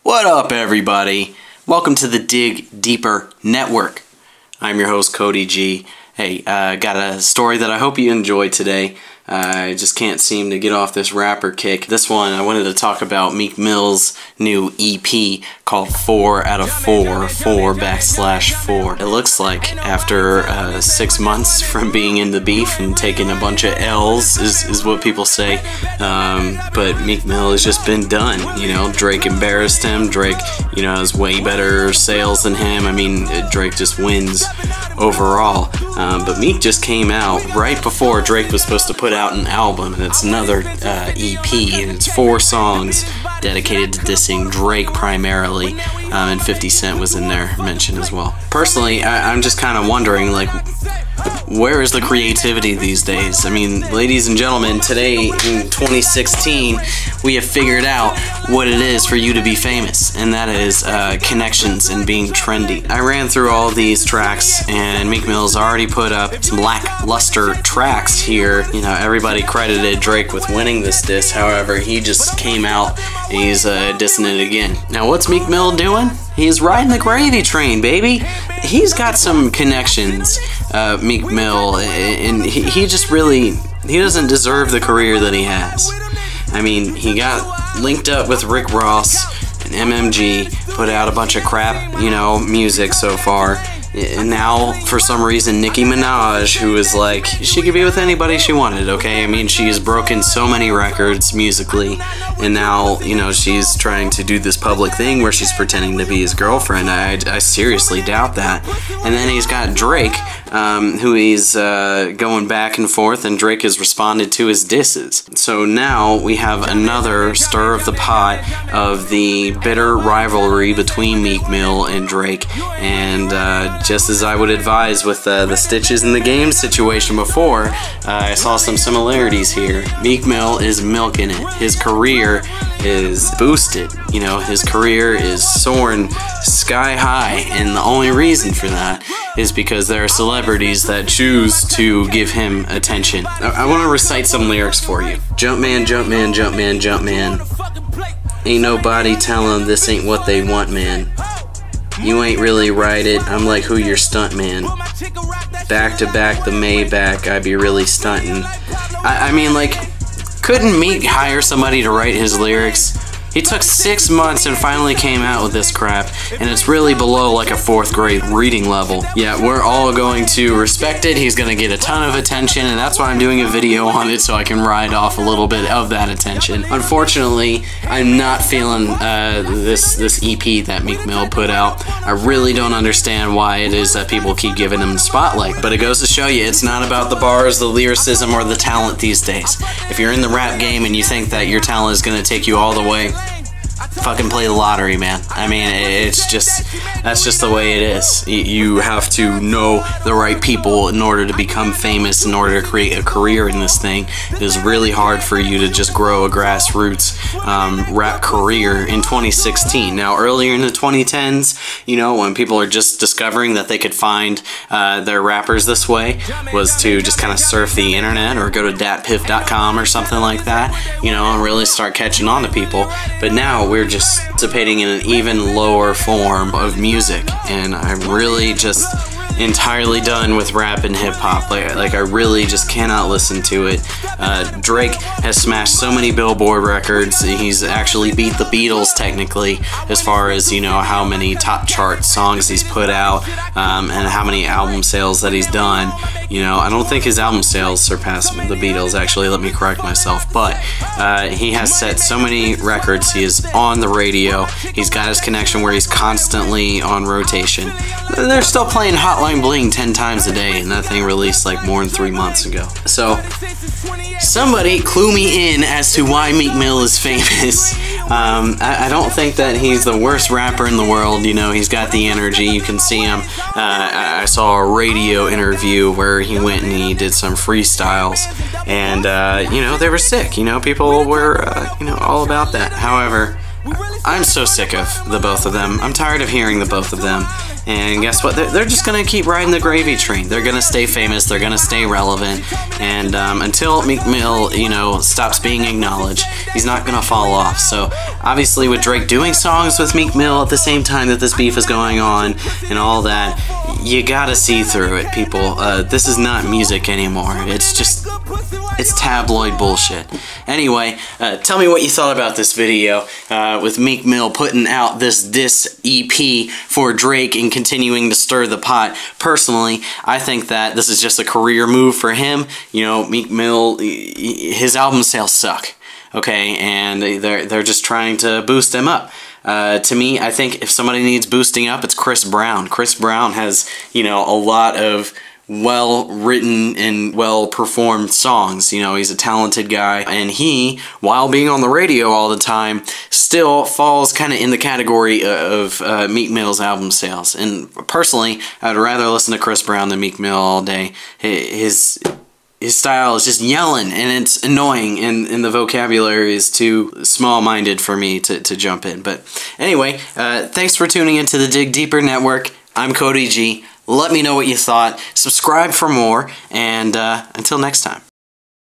What up, everybody? Welcome to the Dig Deeper Network. I'm your host, Cody G. Hey, got a story that I hope you enjoy today. I just can't seem to get off this rapper kick. This one, I wanted to talk about Meek Mill's new EP called 4 out of 4, 4/4. It looks like after 6 months from being in the beef and taking a bunch of L's is what people say. But Meek Mill has just been done. You know, Drake embarrassed him. Drake, has way better sales than him. I mean, Drake just wins overall. But Meek just came out right before Drake was supposed to put out an album, and it's another EP, and it's 4 songs dedicated to dissing Drake primarily, and 50 Cent was in there mentioned as well. Personally, I'm just kind of wondering, like, where is the creativity these days? I mean, ladies and gentlemen, today in 2016, we have figured out what it is for you to be famous, and that is connections and being trendy. I ran through all these tracks, and Meek Mill's already put up some lackluster tracks here. Everybody credited Drake with winning this diss. However, he just came out, he's dissing it again. Now, what's Meek Mill doing? He's riding the gravy train, baby. He's got some connections, Meek Mill, and he just really, he doesn't deserve the career that he has. I mean, he got linked up with Rick Ross and MMG, put out a bunch of crap, music so far. And now, for some reason, Nicki Minaj, who is like, she could be with anybody she wanted, okay? I mean, she has broken so many records musically, and now, she's trying to do this public thing where she's pretending to be his girlfriend. I seriously doubt that. And then he's got Drake, who he's going back and forth, and Drake has responded to his disses. So now we have another stir of the pot of the bitter rivalry between Meek Mill and Drake, and just as I would advise with the Stitches in the Game situation before, I saw some similarities here. Meek Mill is milking it. His career is boosted. His career is soaring sky high, and the only reason for that is because there are celebrities that choose to give him attention. I want to recite some lyrics for you. Jumpman, Jumpman, Jumpman, Jumpman. Ain't nobody telling them this ain't what they want, man. You ain't really right it, I'm like who your stunt man. Back to back the Maybach, I be really stunting. I mean, like, couldn't Meek hire somebody to write his lyrics? He took 6 months and finally came out with this crap, and it's really below like a 4th grade reading level. Yeah, we're all going to respect it. He's going to get a ton of attention, and that's why I'm doing a video on it, so I can ride off a little bit of that attention. Unfortunately, I'm not feeling this EP that Meek Mill put out. I really don't understand why it is that people keep giving him the spotlight, but it goes to show you it's not about the bars, the lyricism, or the talent these days. If you're in the rap game and you think that your talent is going to take you all the way, fucking play the lottery, man. I mean, that's just the way it is. You have to know the right people in order to become famous, in order to create a career in this thing. It is really hard for you to just grow a grassroots rap career in 2016. Now, earlier in the 2010s, when people are just discovering that they could find their rappers this way, was to just kind of surf the internet or go to datpiff.com or something like that, and really start catching on to people. But now we're just participating in an even lower form of music, and I'm really just entirely done with rap and hip-hop. Like I really just cannot listen to it. Drake has smashed so many Billboard records. He's actually beat the Beatles technically as far as how many top chart songs he's put out, and how many album sales that he's done. I don't think his album sales surpass the Beatles, actually. Let me correct myself. But he has set so many records. He is on the radio. He's got his connection where he's constantly on rotation. They're still playing Hotline Bling 10 times a day, and that thing released like more than 3 months ago. So somebody clue me in as to why Meek Mill is famous. I don't think that he's the worst rapper in the world. He's got the energy. You can see him. I saw a radio interview where he went and he did some freestyles, and they were sick. People were all about that. However, I'm so sick of the both of them. I'm tired of hearing the both of them. And guess what? They're just gonna keep riding the gravy train. They're gonna stay famous. They're gonna stay relevant. And until Meek Mill, you know, stops being acknowledged, he's not gonna fall off. So obviously, with Drake doing songs with Meek Mill at the same time that this beef is going on and all that, you gotta see through it, people. This is not music anymore. It's tabloid bullshit. Anyway, tell me what you thought about this video with Meek Mill putting out this diss EP for Drake and continuing to stir the pot. Personally, I think that this is just a career move for him. You know, Meek Mill, his album sales suck. Okay, and they're just trying to boost him up. To me, I think if somebody needs boosting up, it's Chris Brown. Chris Brown has, you know, a lot of well-written and well-performed songs. You know, he's a talented guy, and he, while being on the radio all the time, still falls kind of in the category of Meek Mill's album sales. And personally, I'd rather listen to Chris Brown than Meek Mill all day. His style is just yelling, and it's annoying, and the vocabulary is too small-minded for me to jump in. But anyway, thanks for tuning into the Dig Deeper Network. I'm Cody G. Let me know what you thought. Subscribe for more, and until next time.